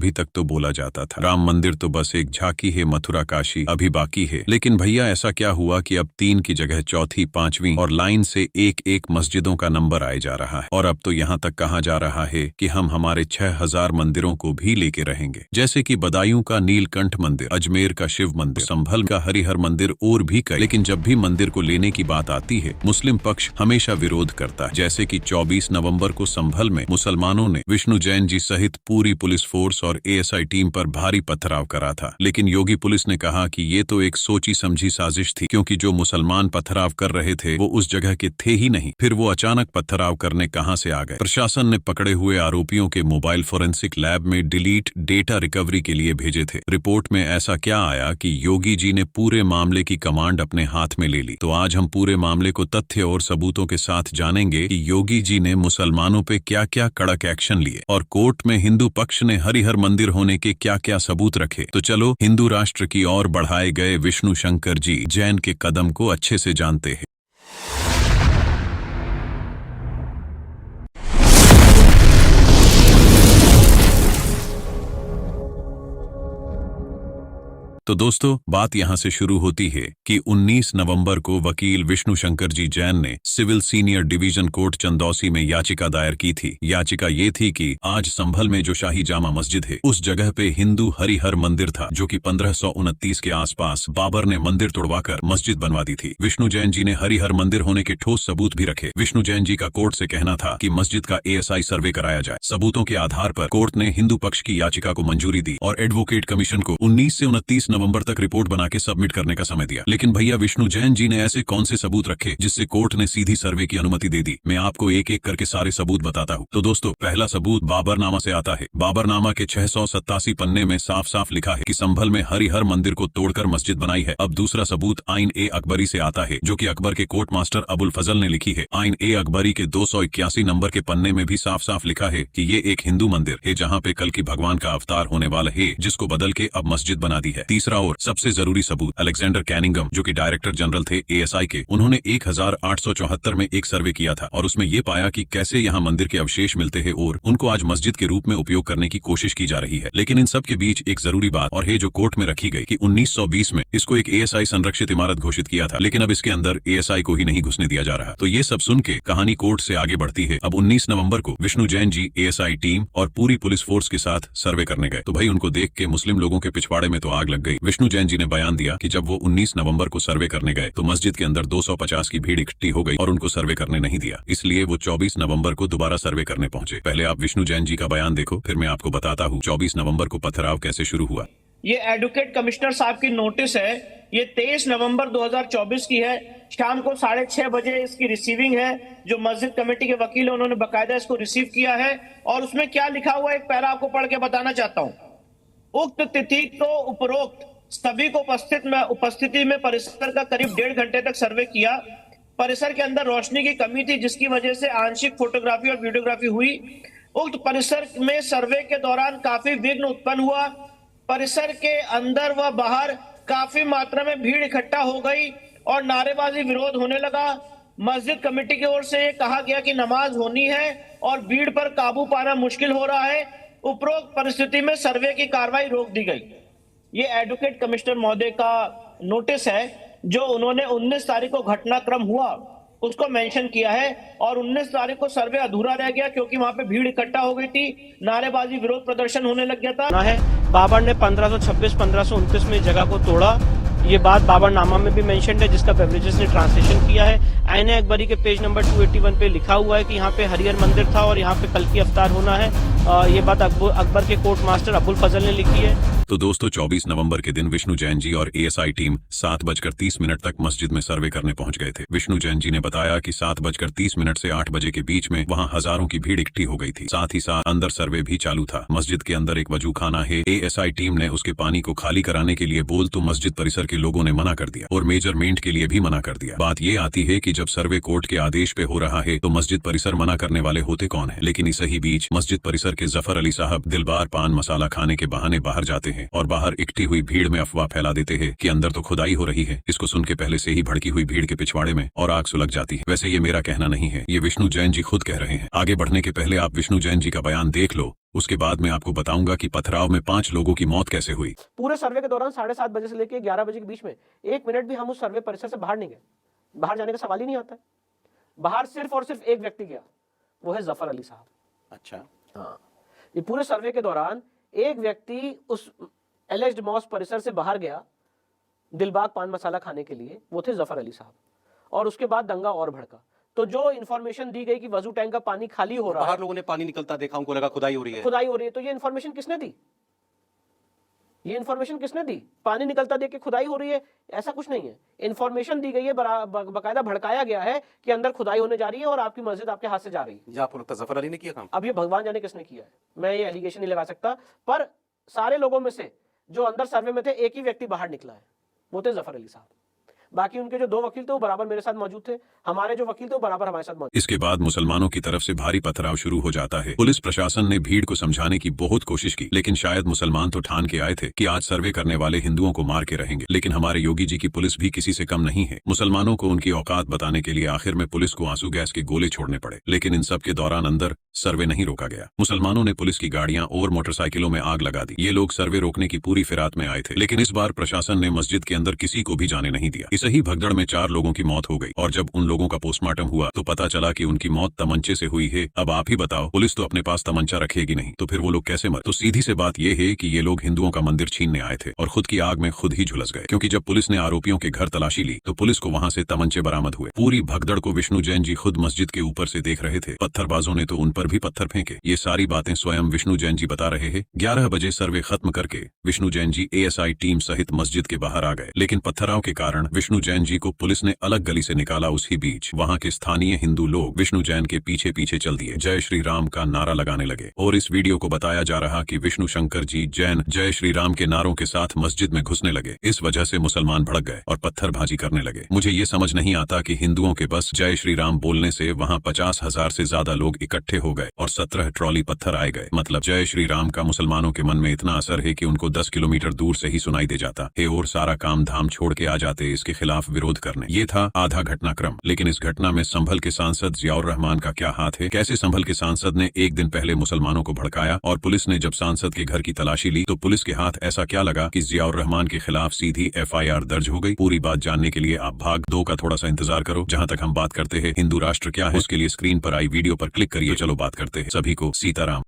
अभी तक तो बोला जाता था राम मंदिर तो बस एक झांकी है, मथुरा काशी अभी बाकी है। लेकिन भैया ऐसा क्या हुआ कि अब 3 की जगह चौथी, 5वीं और लाइन से एक एक मस्जिदों का नंबर आए जा रहा है। और अब तो यहाँ तक कहा जा रहा है कि हम हमारे 6000 मंदिरों को भी लेके रहेंगे, जैसे कि बदायूं का नीलकंठ मंदिर, अजमेर का शिव मंदिर, संभल का हरिहर मंदिर और भी कई। लेकिन जब भी मंदिर को लेने की बात आती है, मुस्लिम पक्ष हमेशा विरोध करता है। जैसे कि 24 नवंबर को संभल में मुसलमानों ने विष्णु जैन जी सहित पूरी पुलिस फोर्स और एएसआई टीम पर भारी पथराव करा था। लेकिन योगी पुलिस ने कहा कि ये तो एक सोची समझी साजिश थी, क्योंकि जो मुसलमान पथराव कर रहे थे वो उस जगह के थे ही नहीं। फिर वो अचानक पथराव करने कहां से आ गए? प्रशासन ने पकड़े हुए आरोपियों के मोबाइल फोरेंसिक लैब में डिलीट डेटा रिकवरी के लिए भेजे थे। रिपोर्ट में ऐसा क्या आया कि योगी जी ने पूरे मामले की कमांड अपने हाथ में ले ली। तो आज हम पूरे मामले को तथ्य और सबूतों के साथ जानेंगे कि योगी जी ने मुसलमानों पे क्या क्या कड़क एक्शन लिए और कोर्ट में हिंदू पक्ष ने हरिहर मंदिर होने के क्या क्या सबूत रखे। तो चलो हिंदू राष्ट्र की ओर बढ़ाए गए विष्णु शंकर जी जैन के कदम को अच्छे से जानते हैं। तो दोस्तों बात यहां से शुरू होती है कि 19 नवंबर को वकील विष्णु शंकर जी जैन ने civil senior division court Chandausi में याचिका दायर की थी। याचिका ये थी कि आज संभल में जो शाही जामा मस्जिद है उस जगह पे हिंदू हरिहर मंदिर था, जो कि 1529 के आसपास बाबर ने मंदिर तोड़वाकर मस्जिद बनवा दी थी। विष्णु जैन जी ने हरिहर मंदिर होने के ठोस सबूत भी रखे। विष्णु जैन जी का कोर्ट से कहना था कि मस्जिद का एएसआई सर्वे कराया जाए। सबूतों के आधार पर कोर्ट ने हिंदू पक्ष की याचिका को मंजूरी दी और एडवोकेट कमीशन को 19 से 29 नवंबर तक रिपोर्ट बना के सबमिट करने का समय दिया। लेकिन भैया विष्णु जैन जी ने ऐसे कौन से सबूत रखे जिससे कोर्ट ने सीधी सर्वे की अनुमति दे दी? मैं आपको एक एक करके सारे सबूत बताता हूँ। तो दोस्तों पहला सबूत बाबरनामा से आता है। बाबरनामा के 687 पन्ने में साफ साफ लिखा है कि संभल में हरिहर मंदिर को तोड़कर मस्जिद बनाई है। अब दूसरा सबूत आइन ए अकबरी से आता है, जो कि अकबर के कोर्ट मास्टर अबुल फजल ने लिखी है। आइन ए अकबरी के 281 नंबर के पन्ने में भी साफ साफ लिखा है कि ये एक हिंदू मंदिर है जहाँ पे कल की भगवान का अवतार होने वाला है, जिसको बदल के अब मस्जिद बना दी है। तीसरा और सबसे जरूरी सबूत अलेक्जेंडर कैनिंगम, जो कि डायरेक्टर जनरल थे एएसआई के, उन्होंने 1874 में एक सर्वे किया था और उसमें ये पाया कि कैसे यहाँ मंदिर के अवशेष मिलते हैं और उनको आज मस्जिद के रूप में उपयोग करने की कोशिश की जा रही है। लेकिन इन सब के बीच एक जरूरी बात और है जो कोर्ट में रखी गई कि 1920 में इसको एक एएसआई संरक्षित इमारत घोषित किया था, लेकिन अब इसके अंदर एएसआई को ही नहीं घुसने दिया जा रहा। तो ये सब सुन के कहानी कोर्ट से आगे बढ़ती है। अब 19 नवंबर को विष्णु जैन जी एएसआई टीम और पूरी पुलिस फोर्स के साथ सर्वे करने गए। तो भाई उनको देख के मुस्लिम लोगों के पिछवाड़े में तो आग लग गई। विष्णु जैन जी ने बयान दिया कि जब वो 19 नवंबर को सर्वे करने गए तो मस्जिद के अंदर 250 की भीड़ इकट्ठी हो गई और उनको सर्वे करने नहीं दिया, इसलिए वो 24 नवंबर को दोबारा सर्वे करने पहुंचे। पहले आप विष्णु जैन जी का बयान देखो, फिर मैं आपको बताता हूँ 24 नवंबर को पथराव कैसे शुरू हुआ। ये एडवोकेट कमिश्नर साहब की नोटिस है। ये 23 नवंबर 2024 की है। शाम को 6:30 बजे इसकी रिसीविंग है। जो मस्जिद कमेटी के वकील है उन्होंने बकायदा इसको रिसीव किया है और उसमें क्या लिखा हुआ है एक पैरा आपको पढ़ के बताना चाहता हूँ। उक्त तिथि को उपरोक्त सभी को उपस्थिति में परिसर का करीब 1.5 घंटे तक सर्वे किया। परिसर के अंदर रोशनी की कमी थी जिसकी वजह से आंशिक फोटोग्राफी और वीडियोग्राफी हुई। उक्त परिसर में सर्वे के दौरान काफी विघ्न उत्पन्न हुआ। परिसर के अंदर व बाहर काफी मात्रा में भीड़ इकट्ठा हो गई और नारेबाजी विरोध होने लगा। मस्जिद कमेटी की ओर से कहा गया कि नमाज होनी है और भीड़ पर काबू पाना मुश्किल हो रहा है। उपरोक्त परिस्थिति में सर्वे की कार्रवाई रोक दी गई। ये एडवोकेट कमिश्नर महोदय का नोटिस है जो उन्होंने 19 तारीख को घटनाक्रम हुआ उसको मेंशन किया है और 19 तारीख को सर्वे अधूरा रह गया क्योंकि वहां पे भीड़ इकट्ठा हो गई थी, नारेबाजी विरोध प्रदर्शन होने लग गया था। बाबर ने 1526-1529 में जगह को तोड़ा। ये बात बाबरनामा में भी मेंशन्ड है जिसका बेवरेजेस ने ट्रांसलेशन किया है। आईन अकबरी के पेज नंबर 281 पे लिखा हुआ है कि यहाँ पे हरिहर मंदिर था और यहाँ पे कल की अवतार होना है। ये बात अकबर के कोर्ट मास्टर अबुल फजल ने लिखी है। तो दोस्तों 24 नवंबर के दिन विष्णु जैन जी और एएसआई टीम 7:30 तक मस्जिद में सर्वे करने पहुंच गए थे। विष्णु जैन जी ने बताया कि 7:30 से 8 बजे के बीच में वहां हजारों की भीड़ इकट्ठी हो गई थी। साथ ही साथ अंदर सर्वे भी चालू था। मस्जिद के अंदर एक वजू खाना है। एएसआई टीम ने उसके पानी को खाली कराने के लिए बोल तो मस्जिद परिसर के लोगों ने मना कर दिया और मेजरमेंट के लिए भी मना कर दिया। बात ये आती है कि जब सर्वे कोर्ट के आदेश पे हो रहा है तो मस्जिद परिसर मना करने वाले होते कौन है? लेकिन इसी बीच मस्जिद परिसर अमृतसर के जफर अली साहब दिलबार पान मसाला खाने के बहाने बाहर जाते हैं और बाहर इकट्ठी हुई भीड़ में अफवाह फैला देते हैं कि अंदर तो खुदाई हो रही है। इसको सुन के पहले से ही भड़की हुई भीड़ के पिछवाड़े में और आग सुलग जाती है। वैसे ये मेरा कहना नहीं है, ये विष्णु जैन जी खुद कह रहे हैं। आगे बढ़ने के पहले आप विष्णु जैन जी का बयान देख लो, उसके बाद मैं आपको बताऊंगा कि पथराव में 5 लोगों की मौत कैसे हुई। पूरे सर्वे के दौरान 7:30 बजे से लेकर 11 बजे के बीच में 1 मिनट भी हम उस सर्वे परिसर से बाहर नहीं गए। बाहर जाने का सवाल ही नहीं आता है। बाहर सिर्फ और सिर्फ एक व्यक्ति गया, वो है जफर अली साहब। अच्छा, हाँ, ये पूरे सर्वे के दौरान एक व्यक्ति उस एलिज्ड मॉस्क परिसर से बाहर गया दिलबाग पान मसाला खाने के लिए, वो थे जफर अली साहब। और उसके बाद दंगा और भड़का। तो जो इन्फॉर्मेशन दी गई कि वजू टैंक का पानी खाली हो रहा है, बाहर लोगों ने पानी निकलता देखा, उनको लगा खुदाई हो रही है। खुदाई हो रही है, तो ये इन्फॉर्मेशन किसने दी? ये इन्फॉर्मेशन किसने दी? पानी निकलता देख के खुदाई हो रही है, ऐसा कुछ नहीं है। इन्फॉर्मेशन दी गई है, बकायदा भड़काया गया है कि अंदर खुदाई होने जा रही है और आपकी मस्जिद आपके हाथ से जा रही है। या आपको लगता है जफर अली ने किया काम? अब ये भगवान जाने किसने किया है, मैं ये एलिगेशन नहीं लगा सकता, पर सारे लोगों में से जो अंदर सर्वे में थे एक ही व्यक्ति बाहर निकला है, वो थे जफर अली साहब। बाकी उनके जो 2 वकील थे वो बराबर मेरे साथ मौजूद थे, हमारे जो वकील थे वो बराबर हमारे साथ मौजूद। इसके बाद मुसलमानों की तरफ से भारी पथराव शुरू हो जाता है। पुलिस प्रशासन ने भीड़ को समझाने की बहुत कोशिश की, लेकिन शायद मुसलमान तो ठान के आए थे कि आज सर्वे करने वाले हिंदुओं को मार के रहेंगे। लेकिन हमारे योगी जी की पुलिस भी किसी से कम नहीं है। मुसलमानों को उनकी औकात बताने के लिए आखिर में पुलिस को आंसू गैस के गोले छोड़ने पड़े, लेकिन इन सब के दौरान अंदर सर्वे नहीं रोका गया। मुसलमानों ने पुलिस की गाड़ियां और मोटरसाइकिलों में आग लगा दी। ये लोग सर्वे रोकने की पूरी फिरात में आए थे, लेकिन इस बार प्रशासन ने मस्जिद के अंदर किसी को भी जाने नहीं दिया। इस ही भगदड़ में 4 लोगों की मौत हो गई और जब उन लोगों का पोस्टमार्टम हुआ तो पता चला कि उनकी मौत तमंचे से हुई है। अब आप ही बताओ, पुलिस तो अपने पास तमंचा रखेगी नहीं, तो फिर वो लोग कैसे मरे? तो सीधी सी बात यह है कि ये लोग हिंदुओं का मंदिर छीनने आए थे और खुद की आग में खुद ही झुलस गए, क्योंकि जब पुलिस ने आरोपियों के घर तलाशी ली तो पुलिस को वहां से तमंचे बरामद हुए। पूरी भगदड़ को विष्णु जैन जी खुद मस्जिद के ऊपर से देख रहे थे। पत्थरबाजों ने तो उन पर भी पत्थर फेंके। ये सारी बातें स्वयं विष्णु जैन जी बता रहे हैं। 11 बजे सर्वे खत्म करके विष्णु जैन जी ASI टीम सहित मस्जिद के बाहर आ गए, लेकिन पत्थराव के कारण विष्णु जैन जी को पुलिस ने अलग गली से निकाला। उसी बीच वहां के स्थानीय हिंदू लोग विष्णु जैन के पीछे पीछे चल दिए, जय श्री राम का नारा लगाने लगे। और इस वीडियो को बताया जा रहा कि विष्णु शंकर जी जैन जय श्री राम के नारों के साथ मस्जिद में घुसने लगे। इस वजह से मुसलमान भड़क गए और पत्थरबाजी करने लगे। मुझे ये समझ नहीं आता कि हिंदुओं के बस जय श्री राम बोलने से वहां 50,000 से ज्यादा लोग इकट्ठे हो गए और 17 ट्रॉली पत्थर आए गए। मतलब जय श्री राम का मुसलमानों के मन में इतना असर है कि उनको 10 किलोमीटर दूर से ही सुनाई दे जाता है और सारा काम धाम छोड़ के आ जाते इसके खिलाफ विरोध करने। ये था आधा घटनाक्रम। लेकिन इस घटना में संभल के सांसद जियाउर रहमान का क्या हाथ है? कैसे संभल के सांसद ने एक दिन पहले मुसलमानों को भड़काया और पुलिस ने जब सांसद के घर की तलाशी ली तो पुलिस के हाथ ऐसा क्या लगा कि जियाउर रहमान के खिलाफ सीधी FIR दर्ज हो गई? पूरी बात जानने के लिए आप भाग 2 का थोड़ा सा इंतजार करो। जहां तक हम बात करते हैं हिंदू राष्ट्र क्या है, उसके लिए स्क्रीन पर आई वीडियो पर क्लिक करिए। चलो बात करते हैं। सभी को सीताराम।